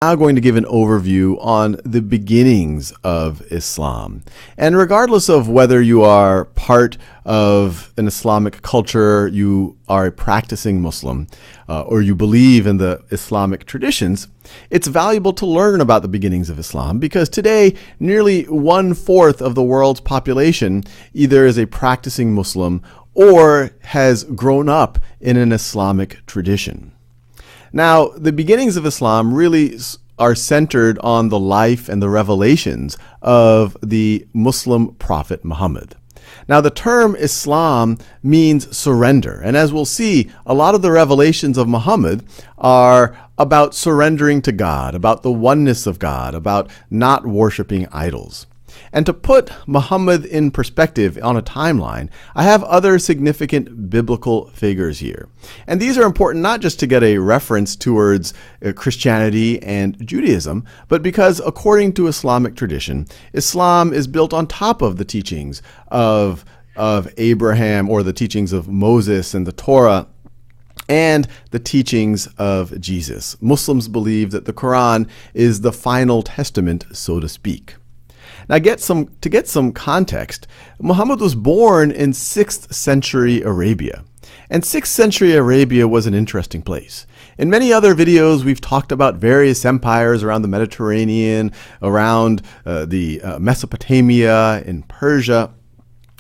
Now going to give an overview on the beginnings of Islam. And regardless of whether you are part of an Islamic culture, you are a practicing Muslim, or you believe in the Islamic traditions, it's valuable to learn about the beginnings of Islam because today nearly 1/4 of the world's population either is a practicing Muslim or has grown up in an Islamic tradition. Now, the beginnings of Islam really are centered on the life and the revelations of the Muslim prophet Muhammad. Now, the term Islam means surrender. And as we'll see, a lot of the revelations of Muhammad are about surrendering to God, about the oneness of God, about not worshiping idols. And to put Muhammad in perspective on a timeline, I have other significant biblical figures here. And these are important not just to get a reference towards Christianity and Judaism, but because according to Islamic tradition, Islam is built on top of the teachings of Abraham, or the teachings of Moses and the Torah, and the teachings of Jesus. Muslims believe that the Quran is the final testament, so to speak. Now, to get some context, Muhammad was born in 6th century Arabia. And 6th century Arabia was an interesting place. In many other videos, we've talked about various empires around the Mediterranean, around the Mesopotamia, in Persia.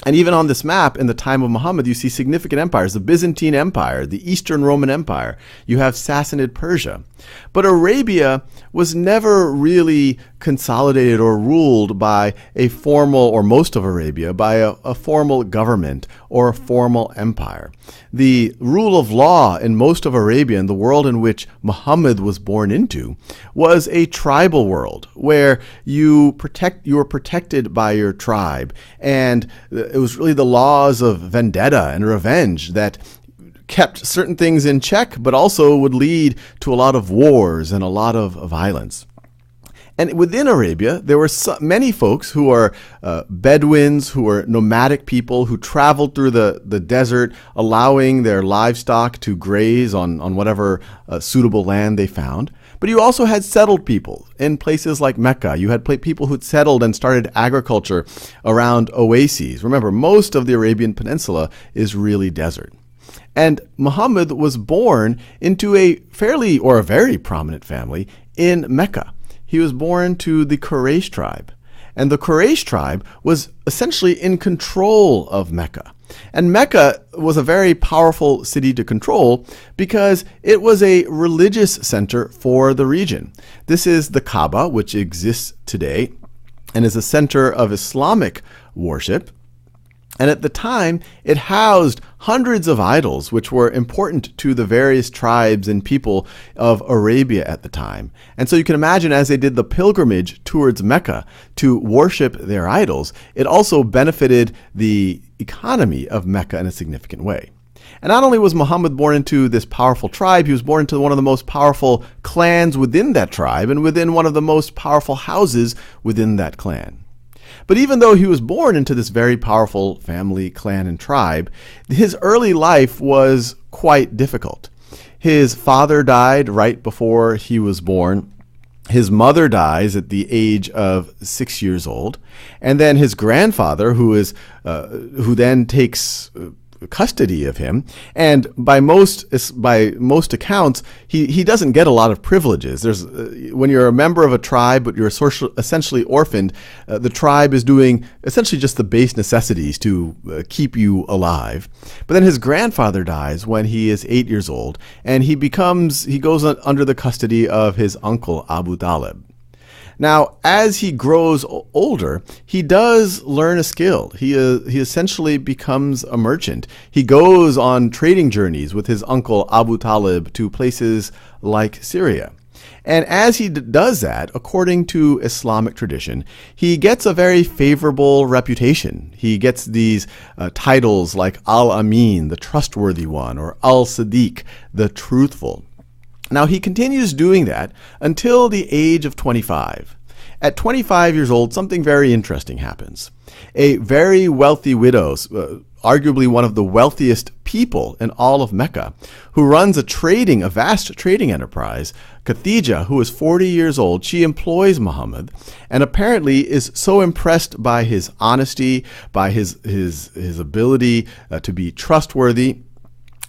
And even on this map, in the time of Muhammad, you see significant empires, the Byzantine Empire, the Eastern Roman Empire. You have Sassanid Persia. But Arabia was never really consolidated or ruled by a formal, or most of Arabia, by a formal government or a formal empire. The rule of law in most of Arabia, in the world in which Muhammad was born into, was a tribal world where you were protected by your tribe. And it was really the laws of vendetta and revenge that kept certain things in check, but also would lead to a lot of wars and a lot of violence. And within Arabia, there were many folks who are Bedouins, who were nomadic people who traveled through the desert, allowing their livestock to graze on whatever suitable land they found. But you also had settled people in places like Mecca. You had people who'd settled and started agriculture around oases. Remember, most of the Arabian Peninsula is really desert. And Muhammad was born into a very prominent family in Mecca. He was born to the Quraysh tribe. And the Quraysh tribe was essentially in control of Mecca. And Mecca was a very powerful city to control because it was a religious center for the region. This is the Kaaba, which exists today and is a center of Islamic worship. And at the time, it housed hundreds of idols, which were important to the various tribes and people of Arabia at the time. And so you can imagine, as they did the pilgrimage towards Mecca to worship their idols, it also benefited the economy of Mecca in a significant way. And not only was Muhammad born into this powerful tribe, he was born into one of the most powerful clans within that tribe and within one of the most powerful houses within that clan. But even though he was born into this very powerful family, clan, and tribe, his early life was quite difficult. His father died right before he was born. His mother dies at the age of 6 years old. And then his grandfather, who then takes custody of him, and by most accounts, he doesn't get a lot of privileges. When you're a member of a tribe, but you're essentially orphaned, the tribe is doing essentially just the base necessities to keep you alive. But then his grandfather dies when he is 8 years old, and he goes under the custody of his uncle Abu Talib. Now, as he grows older, he does learn a skill. He essentially becomes a merchant. He goes on trading journeys with his uncle Abu Talib to places like Syria. And as he does that, according to Islamic tradition, he gets a very favorable reputation. He gets these titles like Al-Amin, the trustworthy one, or Al-Sadiq, the truthful. Now, he continues doing that until the age of 25. At 25 years old, something very interesting happens. A very wealthy widow, arguably one of the wealthiest people in all of Mecca, who runs a vast trading enterprise. Khadija, who is 40 years old, she employs Muhammad and apparently is so impressed by his honesty, by his ability to be trustworthy,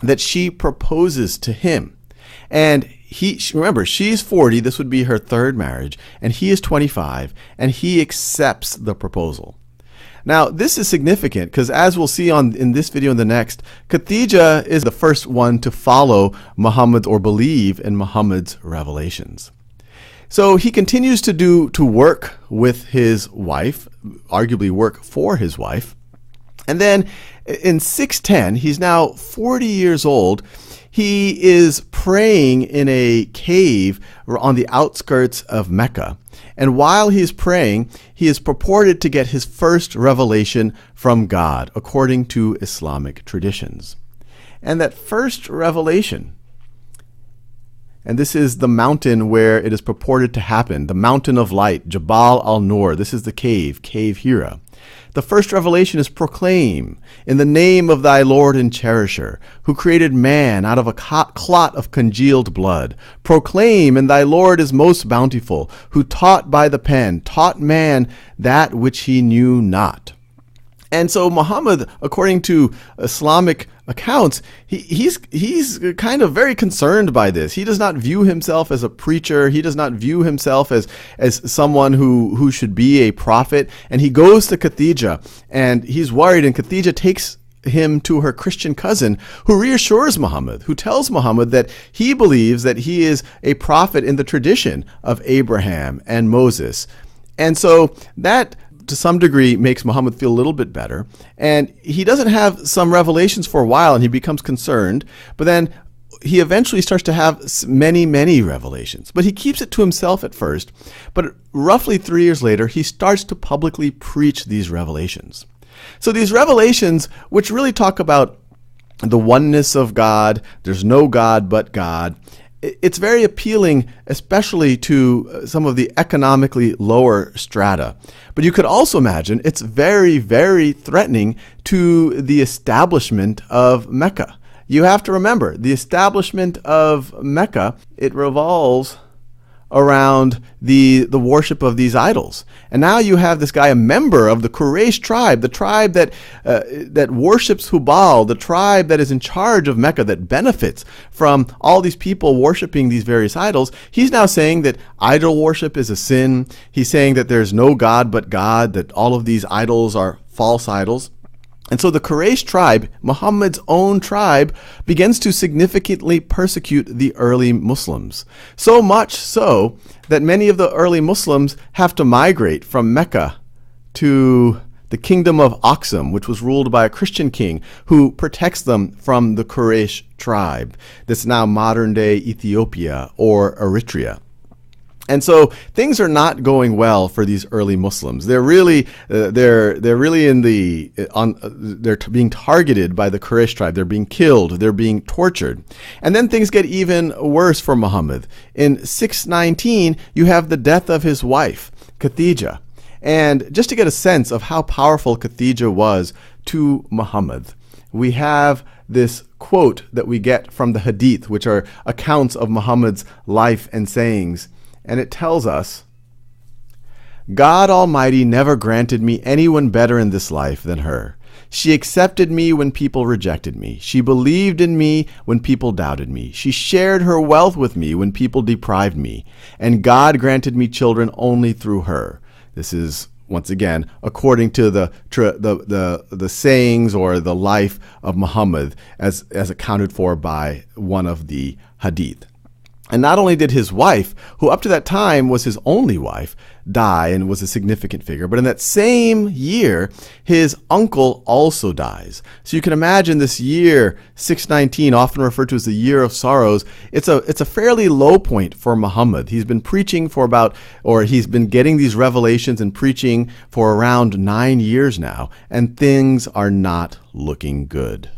that she proposes to him. And remember, she's 40, this would be her third marriage, and he is 25, and he accepts the proposal. Now, this is significant because, as we'll see in this video and the next, Khadija is the first one to follow Muhammad or believe in Muhammad's revelations. So he continues to work with his wife, arguably work for his wife. And then in 610, he's now 40 years old. He is praying in a cave on the outskirts of Mecca. And while he's praying, he is purported to get his first revelation from God, according to Islamic traditions. And that first revelation, and this is the mountain where it is purported to happen, the mountain of light, Jabal al-Nur. This is the cave Hira. The first revelation is proclaim in the name of thy Lord and Cherisher, who created man out of a clot of congealed blood. Proclaim, and thy Lord is most bountiful, who taught by the pen, taught man that which he knew not. And so Muhammad, according to Islamic accounts, he's kind of very concerned by this. He does not view himself as a preacher. He does not view himself as someone who should be a prophet. And he goes to Khadija, and he's worried, and Khadija takes him to her Christian cousin, who reassures Muhammad, who tells Muhammad that he believes that he is a prophet in the tradition of Abraham and Moses. And so that, to some degree, makes Muhammad feel a little bit better. And he doesn't have some revelations for a while, and he becomes concerned. But then he eventually starts to have many, many revelations. But he keeps it to himself at first. But roughly 3 years later, he starts to publicly preach these revelations. So these revelations, which really talk about the oneness of God, there's no God but God, it's very appealing, especially to some of the economically lower strata. But you could also imagine it's very, very threatening to the establishment of Mecca. You have to remember, the establishment of Mecca, it revolves around the worship of these idols. And now you have this guy, a member of the Quraysh tribe, the tribe that worships Hubal, the tribe that is in charge of Mecca, that benefits from all these people worshiping these various idols. He's now saying that idol worship is a sin. He's saying that there's no God but God, that all of these idols are false idols. And so the Quraysh tribe, Muhammad's own tribe, begins to significantly persecute the early Muslims. So much so that many of the early Muslims have to migrate from Mecca to the kingdom of Aksum, which was ruled by a Christian king who protects them from the Quraysh tribe. That's now modern-day Ethiopia or Eritrea. And so things are not going well for these early Muslims. They're really they're being targeted by the Quraysh tribe. They're being killed. They're being tortured. And then things get even worse for Muhammad. In 619, you have the death of his wife, Khadija. And just to get a sense of how powerful Khadija was to Muhammad, we have this quote that we get from the Hadith, which are accounts of Muhammad's life and sayings. And it tells us, God Almighty never granted me anyone better in this life than her. She accepted me when people rejected me. She believed in me when people doubted me. She shared her wealth with me when people deprived me. And God granted me children only through her. This is, once again, according to the sayings or the life of Muhammad as accounted for by one of the Hadith. And not only did his wife, who up to that time was his only wife, die and was a significant figure, but in that same year, his uncle also dies. So you can imagine this year, 619, often referred to as the year of sorrows. It's a fairly low point for Muhammad. He's been preaching he's been getting these revelations and preaching for around 9 years now, and things are not looking good.